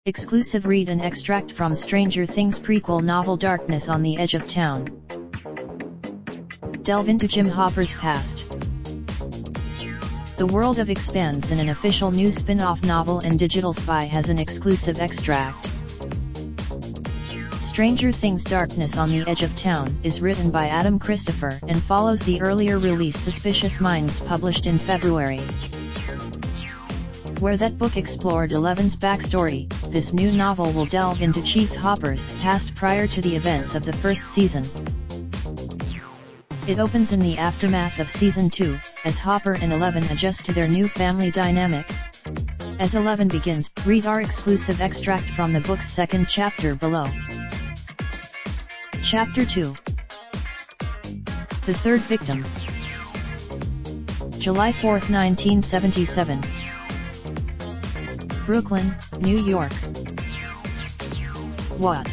Exclusive read and extract from Stranger Things prequel novel Darkness on the Edge of Town. Delve into Jim Hopper's past. The world of expands in an official new spin-off novel, and Digital Spy has an exclusive extract. Stranger Things Darkness on the Edge of Town is written by Adam Christopher and follows the earlier release Suspicious Minds, published in February. Where that book explored Eleven's backstory, this new novel will delve into Chief Hopper's past prior to the events of the first season. It opens in the aftermath of Season 2, as Hopper and Eleven adjust to their new family dynamic. As Eleven begins, read our exclusive extract from the book's second chapter below. Chapter 2. The Third Victim. July 4, 1977. Brooklyn, New York. What?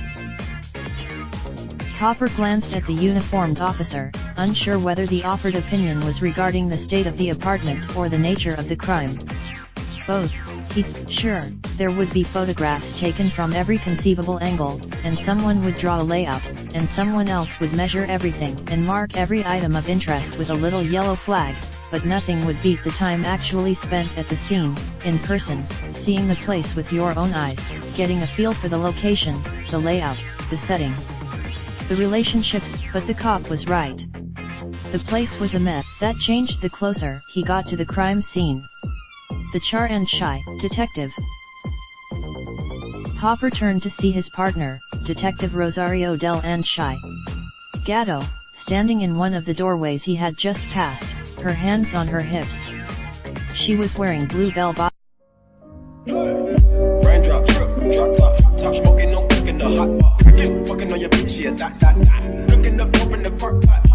Hopper glanced at the uniformed officer, unsure whether the offered opinion was regarding the state of the apartment or the nature of the crime. Both, sure, there would be photographs taken from every conceivable angle, and someone would draw a layout, and someone else would measure everything and mark every item of interest with a little yellow flag, but nothing would beat the time actually spent at the scene, in person, seeing the place with your own eyes, getting a feel for the location, the layout, the setting, the relationships. But the cop was right. The place was a mess. That changed the closer he got to the crime scene. The Char and Shy detective. Hopper turned to see his partner, Detective Rosario Del and Shy Gatto, standing in one of the doorways he had just passed, her hands on her hips. She was wearing blue bell bottoms. Raindrop, drop top, smoking, no cooking the hot pot. Fucking on your bitch, yeah, that. Looking up, open the park pot.